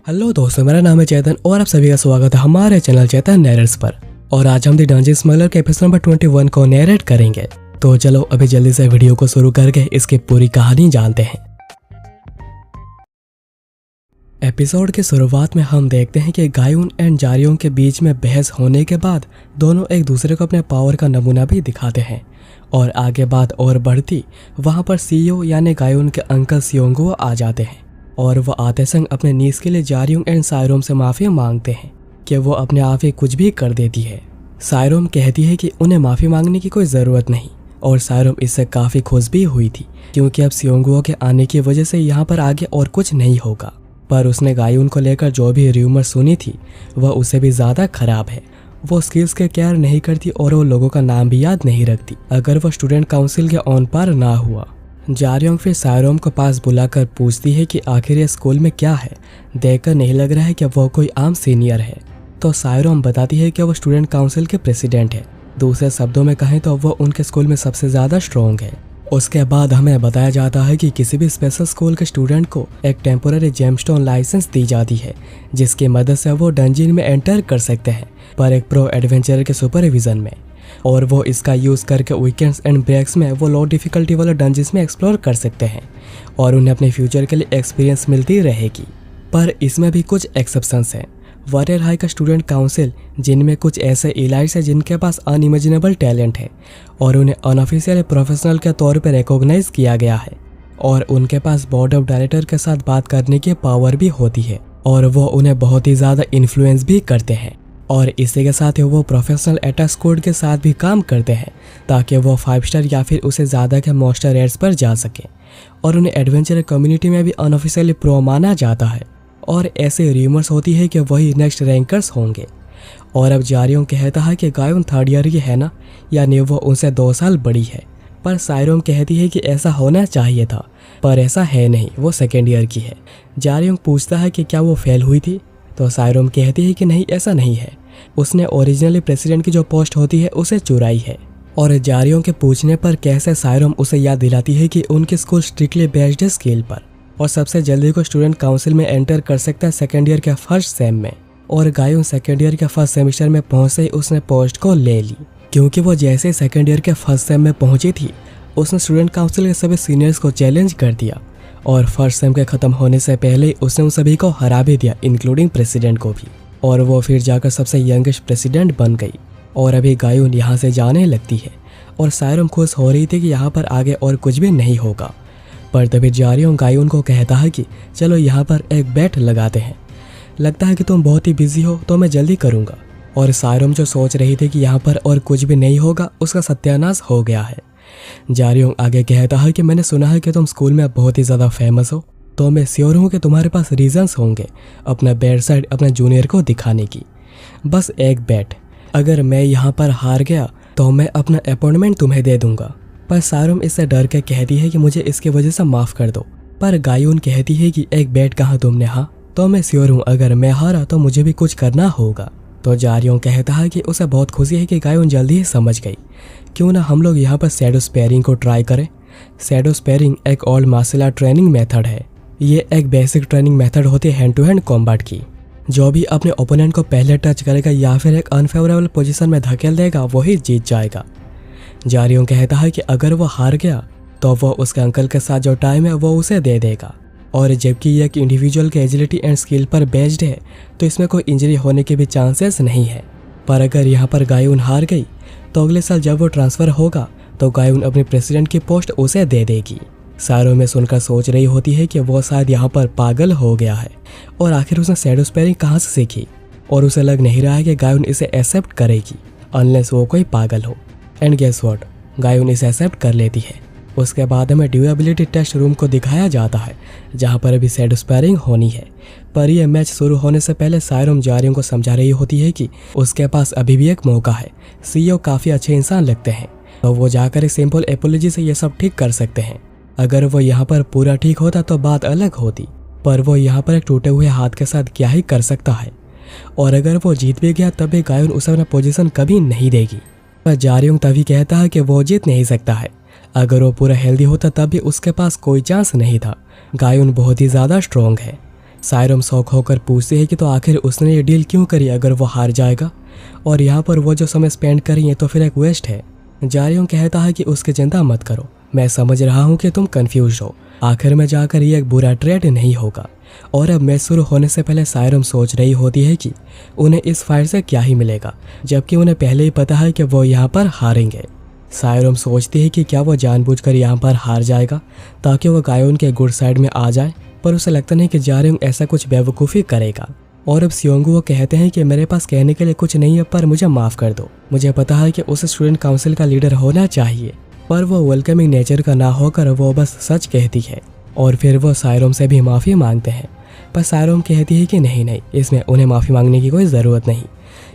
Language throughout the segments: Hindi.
हेलो दोस्तों, मेरा नाम है चेतन और आप सभी का स्वागत है हमारे चैनल चेतन नैरेट्स पर। और आज हम द डंजियन स्मगलर के एपिसोड नंबर 21 को नैरेट करेंगे। तो चलो अभी जल्दी से वीडियो को शुरू करके इसकी पूरी कहानी जानते हैं। एपिसोड के शुरुआत में हम देखते हैं कि गायुन एंड जारियोंग के बीच में बहस होने के बाद दोनों एक दूसरे को अपने पावर का नमूना भी दिखाते हैं। और आगे बात और बढ़ती, वहाँ पर सीईओ यानी गायुन के अंकल सियोंगो आ जाते हैं और वो आते संग अपने नीस के लिए जारियोंग एंड सायरोम से माफ़ी मांगते हैं कि वो अपने आप ही कुछ भी कर देती है। सायरोम कहती है कि उन्हें माफ़ी मांगने की कोई ज़रूरत नहीं और सायरोम इससे काफ़ी खुश भी हुई थी क्योंकि अब सियोंगो के आने की वजह से यहाँ पर आगे और कुछ नहीं होगा। पर उसने गायुन को लेकर जो भी र्यूमर सुनी थी वह उससे भी ज़्यादा खराब है। वो स्किल्स के केयर नहीं करती और वो लोगों का नाम भी याद नहीं रखती अगर वो स्टूडेंट काउंसिल के ऑन पार ना हुआ। जारियोंग फिर सायरोम को पास बुलाकर पूछती है कि आखिर ये स्कूल में क्या है, देखकर नहीं लग रहा है कि वो कोई आम सीनियर है। तो सायरोम बताती है कि वो स्टूडेंट काउंसिल के प्रेसिडेंट है। दूसरे शब्दों में कहें तो वो उनके स्कूल में सबसे ज़्यादा स्ट्रॉन्ग है। उसके बाद हमें बताया जाता है कि किसी भी स्पेशल स्कूल के स्टूडेंट को एक टेम्पोररी जेमस्टोन लाइसेंस दी जाती है जिसकी मदद से वो डंजियन में एंटर कर सकते हैं पर एक प्रो एडवेंचरर के सुपरविजन में। और वो इसका यूज़ करके वीकेंड्स एंड ब्रेक्स में वो लो डिफ़िकल्टी वाले डंजियंस में एक्सप्लोर कर सकते हैं और उन्हें अपने फ्यूचर के लिए एक्सपीरियंस मिलती रहेगी। पर इसमें भी कुछ एक्सेप्शंस हैं। वॉरियर हाई का स्टूडेंट काउंसिल जिनमें कुछ ऐसे इलाइट्स हैं जिनके पास अनइमेजिनेबल टैलेंट है और उन्हें अनऑफिशियल प्रोफेशनल के तौर पर रिकॉग्नाइज किया गया है और उनके पास बोर्ड ऑफ डायरेक्टर के साथ बात करने की पावर भी होती है और वो उन्हें बहुत ही ज़्यादा इन्फ्लुएंस भी करते हैं। और इसी के साथ ही वो प्रोफेशनल अटैक स्क्वाड के साथ भी काम करते हैं ताकि वो 5 स्टार या फिर उससे ज़्यादा के मॉन्स्टर रेड्स पर जा सकें और उन्हें एडवेंचर कम्युनिटी में भी अनऑफिशियली प्रो माना जाता है और ऐसे र्यूमर्स होती है कि वही नेक्स्ट रैंकर्स होंगे। और अब जारियोंग कहता है कि गायुन 3rd ईयर की है ना, यानी वो उनसे 2 साल बड़ी है। पर सायरोम कहती है कि ऐसा होना चाहिए था पर ऐसा है नहीं, वो 2nd ईयर की है। जारियोंग पूछता है कि क्या वो फेल हुई थी, तो सायरोम कहती है कि नहीं, ऐसा नहीं है, उसने ओरिजिनली प्रेसिडेंट की जो पोस्ट होती है उसे चुराई है। और जारियोंग के पूछने पर कैसे सायरोम उसे याद दिलाती है कि उनकी स्कूल स्ट्रिक्टली बेस्ड है स्किल पर और सबसे जल्दी को स्टूडेंट काउंसिल में एंटर कर सकता है 2nd ईयर के फर्स्ट सेम में। और गायुन 2nd ईयर के फर्स्ट सेमेस्टर में पहुंचते ही उसने पोस्ट को ले ली क्योंकि वो जैसे 2nd ईयर के फर्स्ट सेम में पहुंची थी उसने स्टूडेंट काउंसिल के सभी सीनियर्स को चैलेंज कर दिया और फर्स्ट सेम के ख़त्म होने से पहले ही उसने उन सभी को हरा भी दिया, इंक्लूडिंग प्रेसिडेंट को भी। और वो फिर जाकर सबसे यंगेस्ट प्रेसिडेंट बन गई। और अभी गायुन यहाँ से जाने लगती है और सायरोम खुश हो रही थी कि यहाँ पर आगे और कुछ भी नहीं होगा। पर तभी जारियोंग गायुन को कहता है कि चलो यहाँ पर एक बेट लगाते हैं, लगता है कि तुम बहुत ही बिजी हो तो मैं जल्दी करूँगा। और सायरोम जो सोच रही थी कि यहाँ पर और कुछ भी नहीं होगा उसका सत्यानाश हो गया है। जारियोंग आगे कहता है कि मैंने सुना है कि तुम स्कूल में बहुत ही ज़्यादा फेमस हो, तो मैं श्योर हूँ कि तुम्हारे पास रीजंस होंगे अपना बैड साइड अपने जूनियर को दिखाने की। बस एक बैट, अगर मैं यहाँ पर हार गया तो मैं अपना अपॉइंटमेंट तुम्हें दे दूंगा। पर सायरोम इससे डर के कहती है कि मुझे इसकी वजह से माफ़ कर दो। पर गायुन कहती है कि एक बैट कहा तुमने, हाँ तो मैं श्योर हूँ अगर मैं हारा तो मुझे भी कुछ करना होगा। तो जारियोंग कहता है कि उसे बहुत खुशी है कि गायुन जल्दी ही समझ गई। क्यों ना हम लोग यहाँ पर शैडो स्पेयरिंग को ट्राई करें। शैडो स्पेयरिंग एक old martial art training method है। ये एक बेसिक ट्रेनिंग मेथड होती है हैंड टू हैंड कॉम्बैट की। जो भी अपने ओपोनेंट को पहले टच करेगा या फिर एक अनफेवरेबल पोजीशन में धकेल देगा वही जीत जाएगा। जारियोंग कहता है कि अगर वो हार गया तो वो उसके अंकल के साथ जो टाइम है वो उसे दे देगा। और जबकि ये एक इंडिविजुअल के एजिलिटी एंड स्किल पर बेस्ड है तो इसमें कोई इंजरी होने के भी चांसेस नहीं है। पर अगर यहाँ पर गायुन हार गई तो अगले साल जब वो ट्रांसफ़र होगा तो गायुन अपने प्रेसिडेंट की पोस्ट उसे दे देगी। सायरोम में सुनकर सोच रही होती है कि वो शायद यहाँ पर पागल हो गया है और आखिर उसने शैडो स्पेयरिंग कहाँ से सीखी और उसे लग नहीं रहा है कि गायुन इसे एक्सेप्ट करेगी अनलेस वो कोई पागल हो। एंड गेस व्हाट, गायुन इसे एक्सेप्ट कर लेती है। उसके बाद हमें ड्यूरेबिलिटी टेस्ट रूम को दिखाया जाता है जहाँ पर अभी शैडो स्पेयरिंग होनी है। पर यह मैच शुरू होने से पहले सायरोम जारियोंग को समझा रही होती है कि उसके पास अभी भी एक मौका है। सीईओ काफ़ी अच्छे इंसान लगते हैं तो वो जाकर एक सिंपल एपोलॉजी से ये सब ठीक कर सकते हैं। अगर वो यहाँ पर पूरा ठीक होता तो बात अलग होती, पर वो यहाँ पर एक टूटे हुए हाथ के साथ क्या ही कर सकता है। और अगर वो जीत भी गया तब भी गायुन उसे अपना पोजीशन कभी नहीं देगी। पर जारियोंग तभी कहता है कि वो जीत नहीं सकता है, अगर वो पूरा हेल्दी होता तब भी उसके पास कोई चांस नहीं था। गायुन बहुत ही ज़्यादा स्ट्रॉन्ग है। सायरम शौक होकर पूछती है कि तो आखिर उसने ये डील क्यों करी अगर वो हार जाएगा, और यहाँ पर वो जो समय स्पेंड करी है तो फिर एक वेस्ट है। जारियों कहता है कि उसकी चिंता मत करो, मैं समझ रहा हूँ कि तुम कंफ्यूज हो, आखिर में जाकर ये एक बुरा ट्रेड नहीं होगा। और अब मैच शुरू होने से पहले सायरम सोच रही होती है कि उन्हें इस फाइट से क्या ही मिलेगा, जबकि उन्हें पहले ही पता है कि वो यहाँ पर हारेंगे। सायरम सोचती है कि क्या वो जानबूझकर यहाँ पर हार जाएगा ताकि वो गायोन के गुड साइड में आ जाए, पर उसे लगता नहीं कि जारियों ऐसा कुछ बेवकूफ़ी करेगा। और अब सियोंगू वो कहते हैं कि मेरे पास कहने के लिए कुछ नहीं है, पर मुझे माफ़ कर दो, मुझे पता है कि उसे स्टूडेंट काउंसिल का लीडर होना चाहिए, पर वो वेलकमिंग नेचर का ना होकर वो बस सच कहती है। और फिर वो सायरम से भी माफ़ी मांगते हैं, पर सायरम कहती है कि नहीं, इसमें उन्हें माफ़ी मांगने की कोई ज़रूरत नहीं,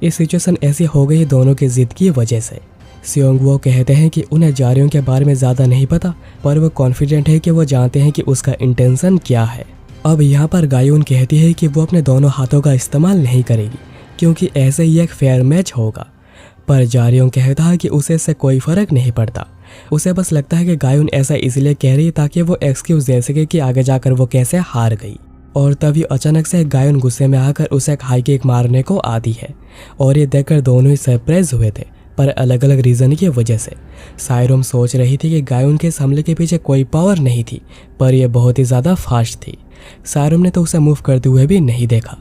इस सिचुएशन ऐसी हो गई दोनों की ज़िद की वजह से। सियोंगू कहते हैं कि उन्हें जारियों के बारे में ज़्यादा नहीं पता, पर वो कॉन्फिडेंट है कि वो जानते हैं कि उसका इंटेंशन क्या है। अब यहाँ पर गायोन कहती है कि वो अपने दोनों हाथों का इस्तेमाल नहीं करेगी क्योंकि ऐसे ही एक फेयर मैच होगा, पर जारियों कहता है कि उसे इससे कोई फ़र्क नहीं पड़ता। उसे बस लगता है कि गायोन ऐसा इसलिए कह रही है ताकि वो एक्सक्यूज़ दे सके कि आगे जाकर वो कैसे हार गई। और तभी अचानक से गायोन गुस्से में आकर उसे एक हाई किक मारने को आती है, और ये देखकर दोनों ही सरप्राइज हुए थे, पर अलग अलग रीज़न की वजह से। सायरम सोच रही थी कि गायोन के इस हमले के पीछे कोई पावर नहीं थी, पर यह बहुत ही ज़्यादा फास्ट थी। सायरम ने तो उसे मूव करते हुए भी नहीं देखा,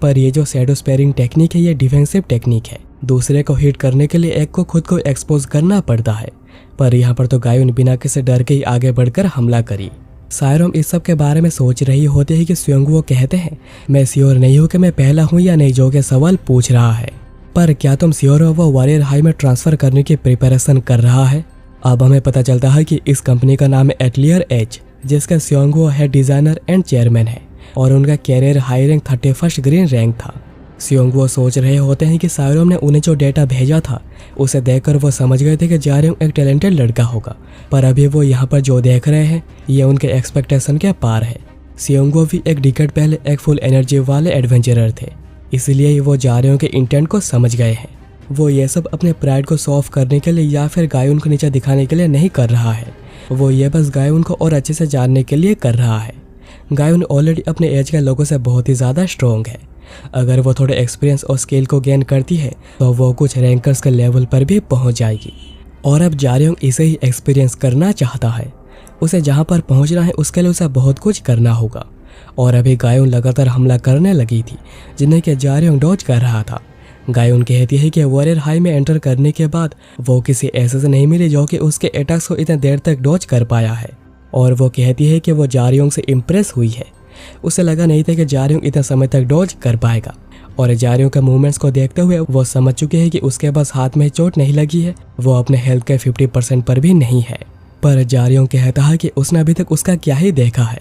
पर यह जो शैडो स्पेयरिंग टेक्निक है ये डिफेंसिव टेक्निक है, दूसरे को हिट करने के लिए एक को खुद को एक्सपोज करना पड़ता है, पर यहाँ पर तो गायोन बिना किसी डर के ही आगे बढ़कर हमला करी। सायरम इस सब के बारे में सोच रही होती है कि सियोंगू कहते हैं मैं श्योर नहीं हूँ कि मैं पहला हूँ या नहीं जो कि सवाल पूछ रहा है, पर क्या तुम श्योर हो वो वॉरियर हाई में ट्रांसफ़र करने की प्रिपरेशन कर रहा है। अब हमें पता चलता है कि इस कंपनी का नाम है एटलियर एच, जिसका सियोंगू हेड डिज़ाइनर एंड चेयरमैन है, और उनका career high rank 31 green rank था। सियोंगू सोच रहे होते हैं कि सायरम ने उन्हें जो डेटा भेजा था उसे देखकर वो समझ गए थे कि जारियों एक टैलेंटेड लड़का होगा, पर अभी वो यहाँ पर जो देख रहे हैं ये उनके एक्सपेक्टेशन के पार है। सियोंगू भी एक डिकेड पहले एक फुल एनर्जी वाले एडवेंचरर थे, इसलिए वो जारियों के इंटेंट को समझ गए हैं। वो ये सब अपने प्राइड को सॉल्व करने के लिए या फिर गायोन को नीचे दिखाने के लिए नहीं कर रहा है, वो ये बस गायोन को और अच्छे से जानने के लिए कर रहा है। गायोन ऑलरेडी अपने एज के लोगों से बहुत ही ज़्यादा स्ट्रॉन्ग है, अगर वो थोड़े एक्सपीरियंस और स्किल को गेन करती है तो वो कुछ रैंकर्स के लेवल पर भी पहुंच जाएगी। और अब जारियोंग इसे ही एक्सपीरियंस करना चाहता है, उसे जहां पर पहुंचना है उसके लिए उसे बहुत कुछ करना होगा। और अभी गायोन लगातार हमला करने लगी थी जिन्हें कि जारियोंग डॉज कर रहा था। गायोन कहती है कि वॉरियर हाई में एंटर करने के बाद वो किसी ऐसे से नहीं मिली जो कि उसके अटैक्स को इतने देर तक डॉज कर पाया है, और वो कहती है कि वो जारियोंग से इम्प्रेस हुई है। उसे लगा नहीं था कि जारियोंग इतने समय तक डॉज कर पाएगा, और जारियोंग के मूवमेंट्स को देखते हुए वो समझ चुके हैं कि उसके पास हाथ में चोट नहीं लगी है, वो अपने हेल्थ के 50% पर भी नहीं है। पर जारियोंग कहता है कि उसने अभी तक उसका क्या ही देखा है,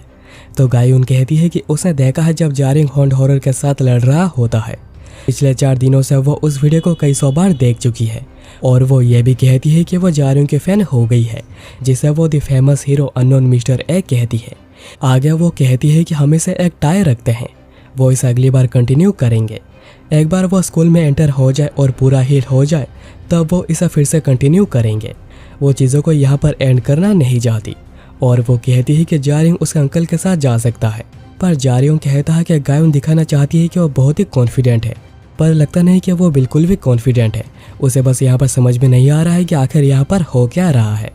तो गायोन कहती है कि उसने देखा है जब जारियोंग हॉन्ड हॉरर के साथ लड़ रहा होता है। पिछले 4 दिनों से वो उस वीडियो को कई 100 बार देख चुकी है, और वो ये भी कहती है कि वो जारियोंग के फैन हो गई है, जिसे वो the famous hero unknown mister A कहती है। आगे वो कहती है कि हम इसे एक टाई रखते हैं, वो इसे अगली बार कंटिन्यू करेंगे। एक बार वो स्कूल में एंटर हो जाए और पूरा हील हो जाए तब वो इसे फिर से कंटिन्यू करेंगे। वो चीज़ों को यहाँ पर एंड करना नहीं चाहती, और वो कहती है कि जारियोंग उसके अंकल के साथ जा सकता है, पर जारियोंग कहता है कि गायोन दिखाना चाहती है कि वो बहुत ही कॉन्फिडेंट है, पर लगता नहीं कि वो बिल्कुल भी कॉन्फिडेंट है। उसे बस यहाँ पर समझ में नहीं आ रहा है कि आखिर यहाँ पर हो क्या रहा है।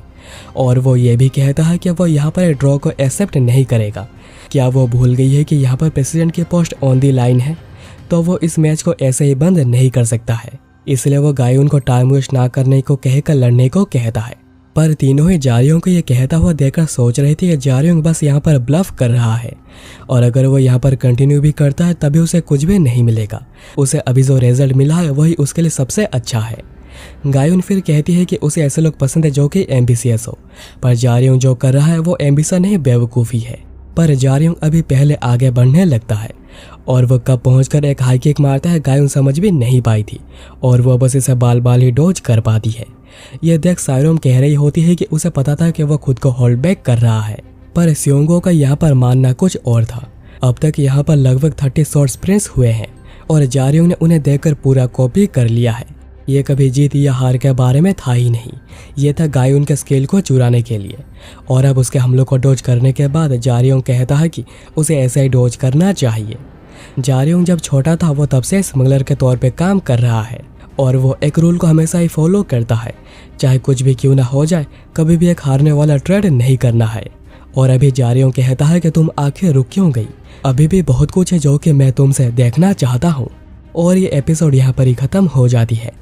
और वो ये भी कहता है कि वो यहाँ पर ड्रॉ को एक्सेप्ट नहीं करेगा। क्या वो भूल गई है कि यहाँ पर प्रेसिडेंट की पोस्ट ऑन दी लाइन है, तो वो इस मैच को ऐसे ही बंद नहीं कर सकता है, इसलिए वो गायोन को टाइम वेस्ट ना करने को कहकर लड़ने को कहता है। पर तीनों ही जारियोंग को ये कहता हुआ देखकर सोच रही थी कि जारियोंग बस यहाँ पर ब्लफ कर रहा है, और अगर वो यहाँ पर कंटिन्यू भी करता है तभी उसे कुछ भी नहीं मिलेगा। उसे अभी जो रिजल्ट मिला है वही उसके लिए सबसे अच्छा है। गायोन फिर कहती है कि उसे ऐसे लोग पसंद है जो कि एम्बिशियस हो, पर जारियोंग जो कर रहा है वो एम्बिशन नहीं बेवकूफ़ी है। पर जारियोंग अभी पहले आगे बढ़ने लगता है, और वो कब पहुंचकर एक हाई किक मारता है गायोन समझ भी नहीं पाई थी, और वो बस इसे बाल बाल ही डॉज कर पाती है। ये देख सायरम कह रही होती है कि उसे पता था कि वो खुद को होल्ड बैक कर रहा है, पर सियोंगू का यहाँ पर मानना कुछ और था। अब तक यहाँ पर लगभग 30 शॉट स्प्रिंट्स हुए हैं, और जारियोंग ने उन्हें देखकर पूरा कॉपी कर लिया है। ये कभी जीत या हार के बारे में था ही नहीं। ये था गायोन के स्केल को चुराने के लिए। और अब उसके हमलों को डोज करने के बाद जारियोंग कहता है कि उसे ऐसा ही डोज करना चाहिए। जारियोंग जब छोटा था वो तब से स्मगलर के तौर पे काम कर रहा है और वो एक रूल को हमेशा ही फॉलो करता है, चाहे कुछ भी क्यों ना हो जाए, कभी भी एक हारने वाला ट्रेड नहीं करना है। और अभी जारियोंग कहता है कि तुम आखिर रुक क्यों गई, अभी भी बहुत कुछ है जो कि मैं तुमसे देखना चाहता हूँ। और ये एपिसोड यहाँ पर ही खत्म हो जाती है।